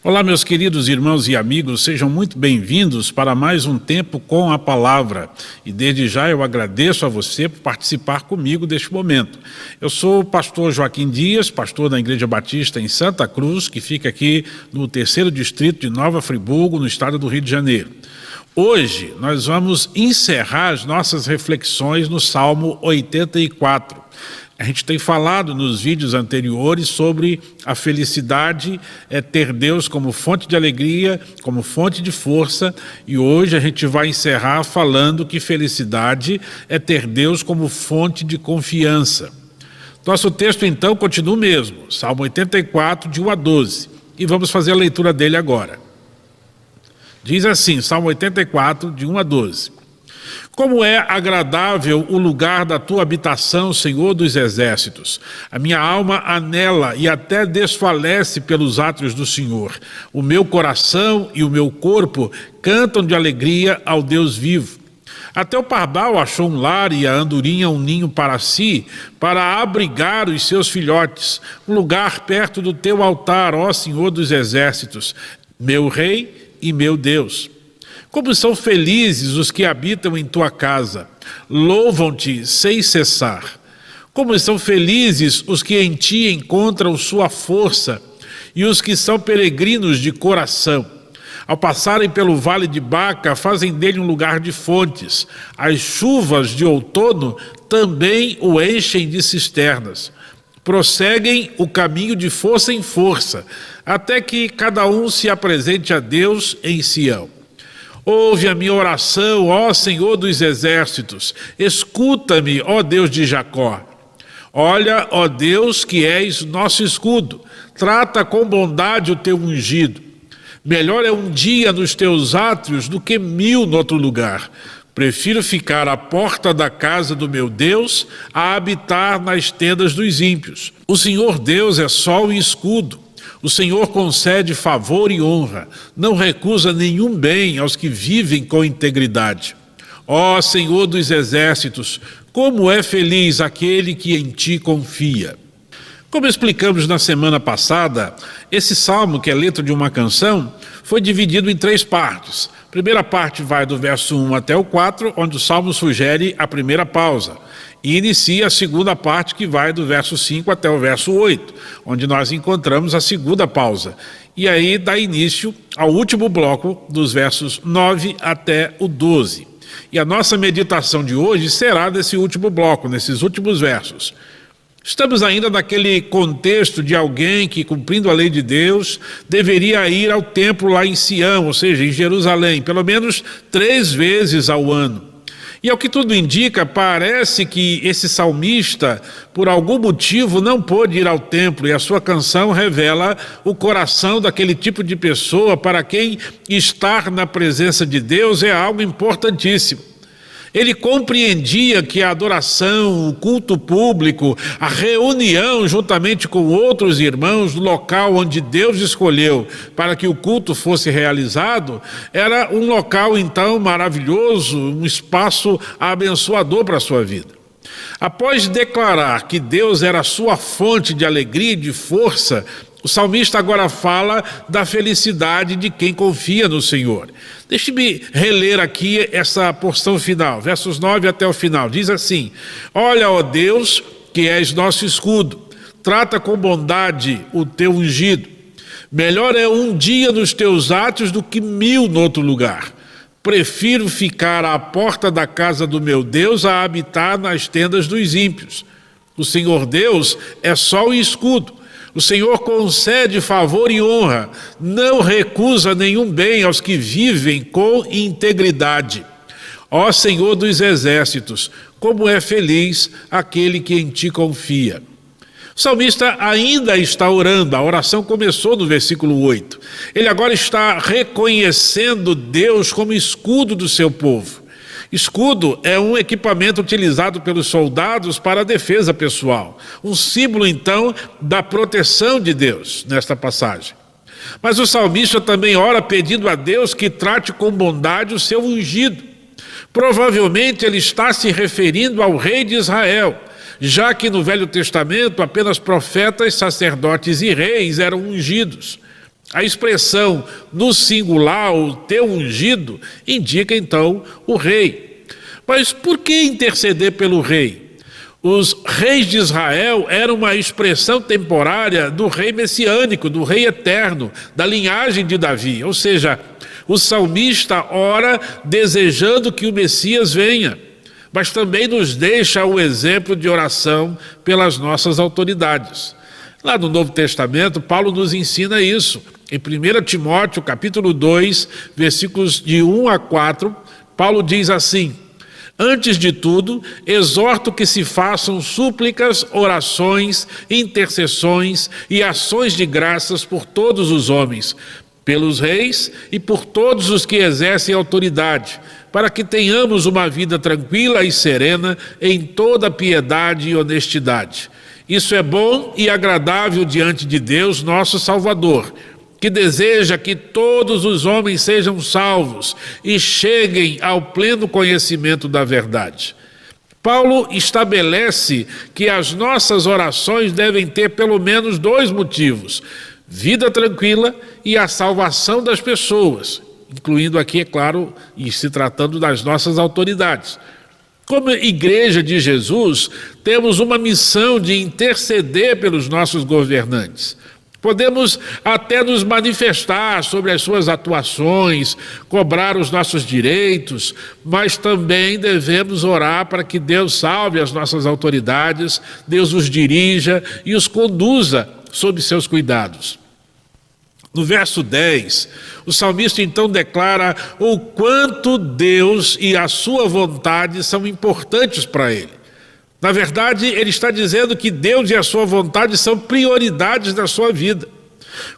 Olá, meus queridos irmãos e amigos, sejam muito bem-vindos para mais um tempo com a palavra. E desde já eu agradeço a você por participar comigo deste momento. Eu sou o pastor Joaquim Dias, pastor da Igreja Batista em Santa Cruz, que fica aqui no 3º Distrito de Nova Friburgo, no estado do Rio de Janeiro. Hoje nós vamos encerrar as nossas reflexões no Salmo 84. A gente tem falado nos vídeos anteriores sobre a felicidade é ter Deus como fonte de alegria, como fonte de força, e hoje a gente vai encerrar falando que felicidade é ter Deus como fonte de confiança. Nosso texto então continua o mesmo, Salmo 84, de 1 a 12, e vamos fazer a leitura dele agora. Diz assim, Salmo 84, de 1 a 12. Como é agradável o lugar da tua habitação, Senhor dos exércitos. A minha alma anela e até desfalece pelos átrios do Senhor. O meu coração e o meu corpo cantam de alegria ao Deus vivo. Até o pardal achou um lar e a andorinha um ninho para si, para abrigar os seus filhotes. Um lugar perto do teu altar, ó Senhor dos exércitos, meu Rei e meu Deus. Como são felizes os que habitam em tua casa, louvam-te sem cessar. Como são felizes os que em ti encontram sua força e os que são peregrinos de coração. Ao passarem pelo vale de Baca, fazem dele um lugar de fontes. As chuvas de outono também o enchem de cisternas. Prosseguem o caminho de força em força, até que cada um se apresente a Deus em Sião. Ouve a minha oração, ó Senhor dos exércitos, escuta-me, ó Deus de Jacó. Olha, ó Deus, que és nosso escudo, trata com bondade o teu ungido. Melhor é um dia nos teus átrios do que 1000 no outro lugar. Prefiro ficar à porta da casa do meu Deus a habitar nas tendas dos ímpios. O Senhor Deus é sol e escudo. O Senhor concede favor e honra, não recusa nenhum bem aos que vivem com integridade. Ó Senhor dos exércitos, como é feliz aquele que em ti confia. Como explicamos na semana passada, esse salmo, que é letra de uma canção, foi dividido em 3 partes. A primeira parte vai do verso 1 até o 4, onde o salmo sugere a primeira pausa. E inicia a segunda parte, que vai do verso 5 até o verso 8, onde nós encontramos a segunda pausa. E aí dá início ao último bloco, dos versos 9 até o 12. E a nossa meditação de hoje será desse último bloco, nesses últimos versos. Estamos ainda naquele contexto de alguém que, cumprindo a lei de Deus, deveria ir ao templo lá em Sião, ou seja, em Jerusalém, pelo menos 3 vezes ao ano. E ao que tudo indica, parece que esse salmista, por algum motivo, não pôde ir ao templo, e a sua canção revela o coração daquele tipo de pessoa para quem estar na presença de Deus é algo importantíssimo. Ele compreendia que a adoração, o culto público, a reunião juntamente com outros irmãos no local onde Deus escolheu para que o culto fosse realizado, era um local então maravilhoso, um espaço abençoador para a sua vida. Após declarar que Deus era a sua fonte de alegria e de força, o salmista agora fala da felicidade de quem confia no Senhor. Deixe-me reler aqui essa porção final, versos 9 até o final. Diz assim: olha, ó Deus, que és nosso escudo, trata com bondade o teu ungido. Melhor é um dia nos teus átrios do que 1000 no outro lugar. Prefiro ficar à porta da casa do meu Deus a habitar nas tendas dos ímpios. O Senhor Deus é sol e escudo. O Senhor concede favor e honra, não recusa nenhum bem aos que vivem com integridade. Ó Senhor dos exércitos, como é feliz aquele que em ti confia. O salmista ainda está orando, a oração começou no versículo 8. Ele agora está reconhecendo Deus como escudo do seu povo. Escudo é um equipamento utilizado pelos soldados para a defesa pessoal. Um símbolo, então, da proteção de Deus nesta passagem. Mas o salmista também ora pedindo a Deus que trate com bondade o seu ungido. Provavelmente ele está se referindo ao rei de Israel, já que no Velho Testamento apenas profetas, sacerdotes e reis eram ungidos. A expressão no singular, o teu ungido, indica então o rei. Mas por que interceder pelo rei? Os reis de Israel eram uma expressão temporária do rei messiânico, do rei eterno, da linhagem de Davi. Ou seja, o salmista ora desejando que o Messias venha, mas também nos deixa o exemplo de oração pelas nossas autoridades. Lá no Novo Testamento, Paulo nos ensina isso. Em 1 Timóteo, capítulo 2, versículos de 1 a 4, Paulo diz assim: antes de tudo, exorto que se façam súplicas, orações, intercessões e ações de graças por todos os homens, pelos reis e por todos os que exercem autoridade, para que tenhamos uma vida tranquila e serena em toda piedade e honestidade. Isso é bom e agradável diante de Deus, nosso Salvador, que deseja que todos os homens sejam salvos e cheguem ao pleno conhecimento da verdade. Paulo estabelece que as nossas orações devem ter pelo menos 2 motivos: vida tranquila e a salvação das pessoas, incluindo aqui, é claro, e se tratando das nossas autoridades. Como igreja de Jesus, temos uma missão de interceder pelos nossos governantes. Podemos até nos manifestar sobre as suas atuações, cobrar os nossos direitos, mas também devemos orar para que Deus salve as nossas autoridades, Deus os dirija e os conduza sob seus cuidados. No verso 10, o salmista então declara o quanto Deus e a sua vontade são importantes para ele. Na verdade, ele está dizendo que Deus e a sua vontade são prioridades da sua vida.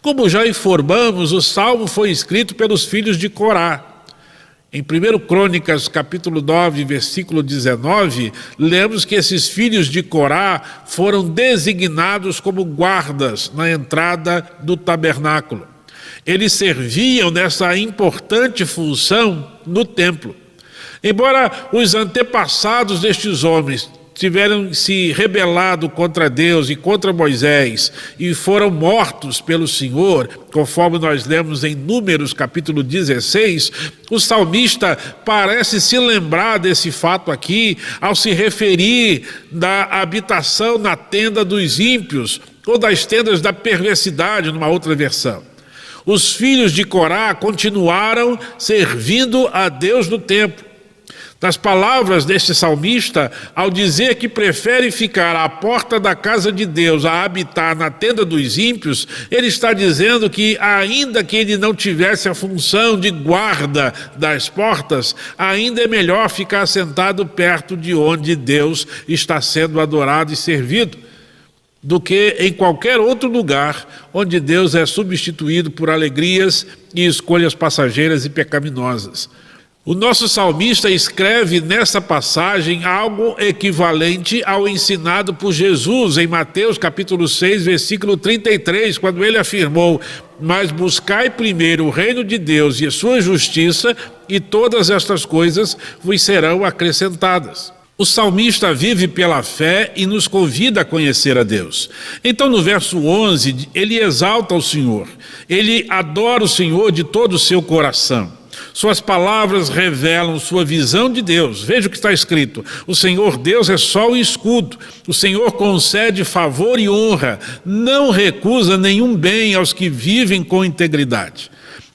Como já informamos, o salmo foi escrito pelos filhos de Corá. Em 1 Crônicas, capítulo 9, versículo 19, lemos que esses filhos de Corá foram designados como guardas na entrada do tabernáculo. Eles serviam nessa importante função no templo. Embora os antepassados destes homens tiveram se rebelado contra Deus e contra Moisés e foram mortos pelo Senhor, conforme nós lemos em Números capítulo 16, o salmista parece se lembrar desse fato aqui ao se referir da habitação na tenda dos ímpios ou das tendas da perversidade, numa outra versão. Os filhos de Corá continuaram servindo a Deus no templo. Nas palavras deste salmista, ao dizer que prefere ficar à porta da casa de Deus a habitar na tenda dos ímpios, ele está dizendo que, ainda que ele não tivesse a função de guarda das portas, ainda é melhor ficar sentado perto de onde Deus está sendo adorado e servido, do que em qualquer outro lugar onde Deus é substituído por alegrias e escolhas passageiras e pecaminosas. O nosso salmista escreve nessa passagem algo equivalente ao ensinado por Jesus em Mateus capítulo 6, versículo 33, quando ele afirmou: mas buscai primeiro o reino de Deus e a sua justiça, e todas estas coisas vos serão acrescentadas. O salmista vive pela fé e nos convida a conhecer a Deus. Então, no verso 11, ele exalta o Senhor. Ele adora o Senhor de todo o seu coração. Suas palavras revelam sua visão de Deus. Veja o que está escrito: o Senhor Deus é sol e escudo. O Senhor concede favor e honra. Não recusa nenhum bem aos que vivem com integridade.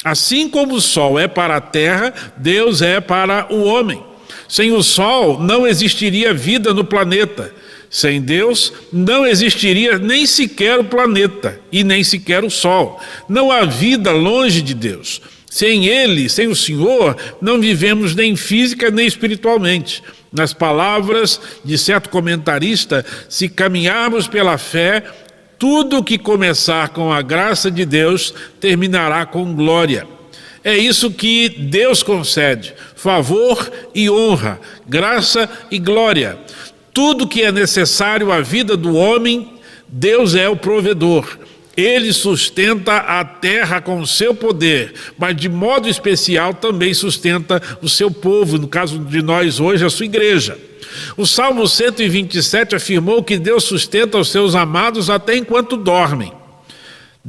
Assim como o sol é para a terra, Deus é para o homem. Sem o sol não existiria vida no planeta. Sem Deus não existiria nem sequer o planeta e nem sequer o sol. Não há vida longe de Deus. Sem Ele, sem o Senhor, não vivemos nem física nem espiritualmente. Nas palavras de certo comentarista, se caminharmos pela fé, tudo que começar com a graça de Deus terminará com glória. É isso que Deus concede: favor e honra, graça e glória. Tudo que é necessário à vida do homem, Deus é o provedor. Ele sustenta a terra com o seu poder, mas de modo especial também sustenta o seu povo, no caso de nós hoje, a sua igreja. O Salmo 127 afirmou que Deus sustenta os seus amados até enquanto dormem.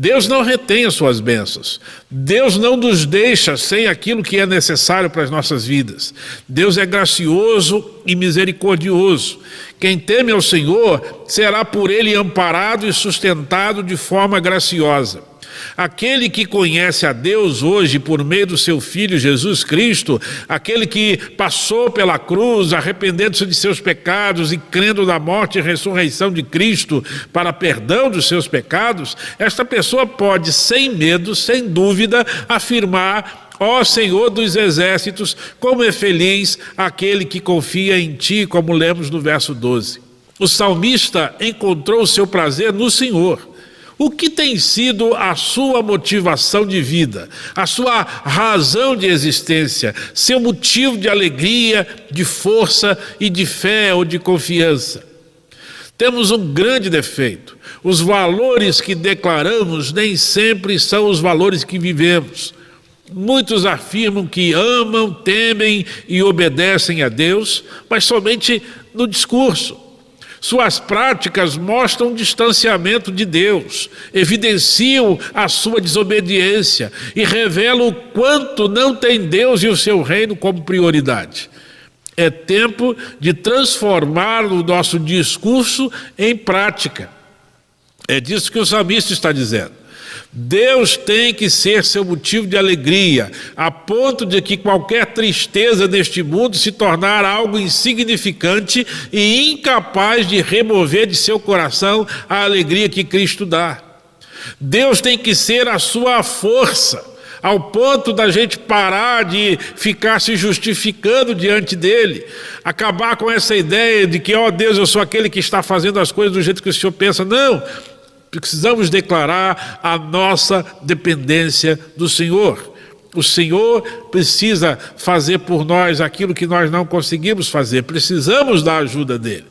Deus não retém as suas bênçãos. Deus não nos deixa sem aquilo que é necessário para as nossas vidas. Deus é gracioso e misericordioso. Quem teme ao Senhor será por Ele amparado e sustentado de forma graciosa. Aquele que conhece a Deus hoje por meio do seu Filho Jesus Cristo, aquele que passou pela cruz, arrependendo-se de seus pecados e crendo na morte e ressurreição de Cristo para perdão dos seus pecados, esta pessoa pode, sem medo, sem dúvida, afirmar: ó Senhor dos exércitos, como é feliz aquele que confia em Ti, como lemos no verso 12. O salmista encontrou o seu prazer no Senhor. O que tem sido a sua motivação de vida, a sua razão de existência, seu motivo de alegria, de força e de fé ou de confiança? Temos um grande defeito: os valores que declaramos nem sempre são os valores que vivemos. Muitos afirmam que amam, temem e obedecem a Deus, mas somente no discurso. Suas práticas mostram um distanciamento de Deus, evidenciam a sua desobediência e revelam o quanto não tem Deus e o seu reino como prioridade. É tempo de transformar o nosso discurso em prática. É disso que o salmista está dizendo. Deus tem que ser seu motivo de alegria, a ponto de que qualquer tristeza neste mundo se tornar algo insignificante e incapaz de remover de seu coração a alegria que Cristo dá. Deus tem que ser a sua força, ao ponto da gente parar de ficar se justificando diante dele, acabar com essa ideia de que, ó Deus, eu sou aquele que está fazendo as coisas do jeito que o Senhor pensa. Não! Precisamos declarar a nossa dependência do Senhor. O Senhor precisa fazer por nós aquilo que nós não conseguimos fazer. Precisamos da ajuda dele.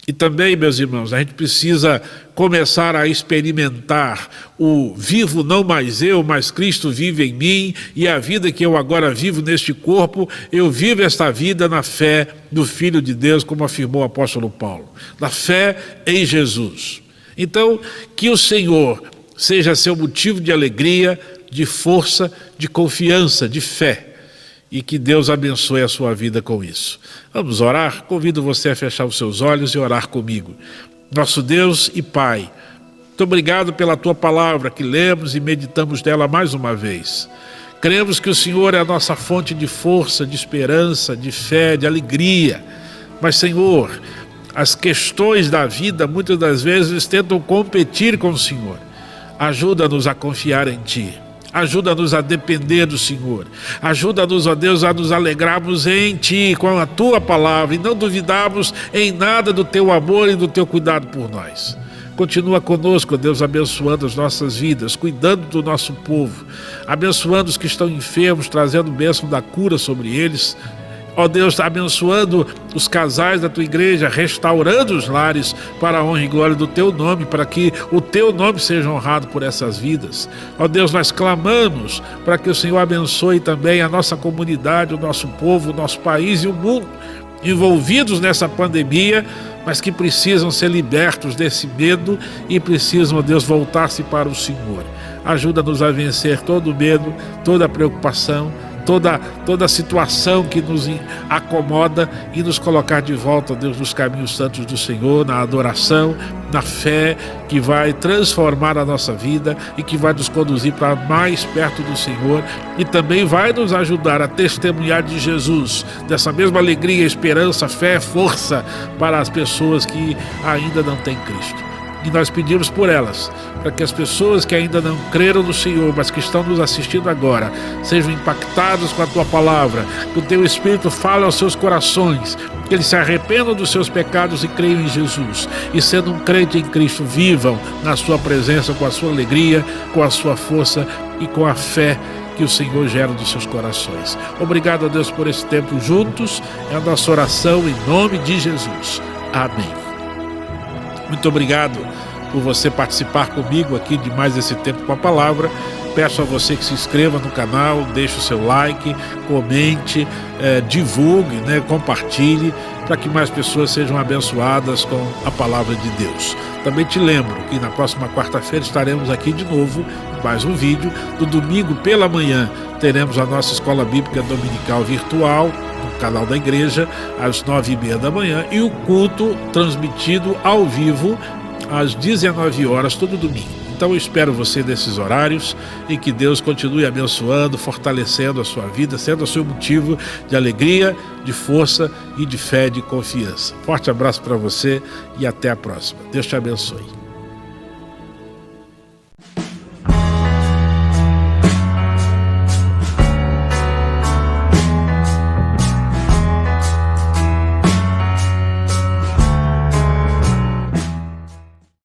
E também, meus irmãos, a gente precisa começar a experimentar o vivo não mais eu, mas Cristo vive em mim, e a vida que eu agora vivo neste corpo, eu vivo esta vida na fé do Filho de Deus, como afirmou o apóstolo Paulo, na fé em Jesus. Então, que o Senhor seja seu motivo de alegria, de força, de confiança, de fé, e que Deus abençoe a sua vida com isso. Vamos orar? Convido você a fechar os seus olhos e orar comigo. Nosso Deus e Pai, muito obrigado pela Tua palavra que lemos e meditamos dela mais uma vez. Cremos que o Senhor é a nossa fonte de força, de esperança, de fé, de alegria. Mas, Senhor, as questões da vida muitas das vezes tentam competir com o Senhor. Ajuda-nos a confiar em Ti. Ajuda-nos a depender do Senhor. Ajuda-nos, ó Deus, a nos alegrarmos em Ti, com a Tua palavra, e não duvidarmos em nada do Teu amor e do Teu cuidado por nós. Continua conosco, ó Deus, abençoando as nossas vidas, cuidando do nosso povo, abençoando os que estão enfermos, trazendo bênção da cura sobre eles. Ó Deus, abençoando os casais da Tua igreja, restaurando os lares para a honra e glória do Teu nome, para que o Teu nome seja honrado por essas vidas. Ó Deus, nós clamamos para que o Senhor abençoe também a nossa comunidade, o nosso povo, o nosso país e o mundo envolvidos nessa pandemia, mas que precisam ser libertos desse medo e precisam, ó Deus, voltar-se para o Senhor. Ajuda-nos a vencer todo o medo, toda a preocupação, toda a situação que nos acomoda e nos colocar de volta, Deus, nos caminhos santos do Senhor, na adoração, na fé que vai transformar a nossa vida e que vai nos conduzir para mais perto do Senhor e também vai nos ajudar a testemunhar de Jesus, dessa mesma alegria, esperança, fé, força para as pessoas que ainda não têm Cristo. E nós pedimos por elas, para que as pessoas que ainda não creram no Senhor, mas que estão nos assistindo agora, sejam impactados com a Tua palavra, que o Teu Espírito fale aos seus corações, que eles se arrependam dos seus pecados e creiam em Jesus. E sendo um crente em Cristo, vivam na Sua presença com a sua alegria, com a sua força e com a fé que o Senhor gera dos seus corações. Obrigado a Deus por esse tempo juntos, é a nossa oração em nome de Jesus. Amém. Muito obrigado por você participar comigo aqui de mais esse tempo com a palavra. peço a você que se inscreva no canal, deixe o seu like, comente, divulgue, né, compartilhe, para que mais pessoas sejam abençoadas com a palavra de Deus. Também te lembro que na próxima quarta-feira estaremos aqui de novo, mais um vídeo. No domingo pela manhã teremos a nossa Escola Bíblica Dominical Virtual, no canal da igreja, às 9h30 da manhã, e o culto transmitido ao vivo às 19 horas, todo domingo. Então eu espero você nesses horários e que Deus continue abençoando, fortalecendo a sua vida, sendo o seu motivo de alegria, de força e de fé, de confiança. Forte abraço para você e até a próxima. Deus te abençoe.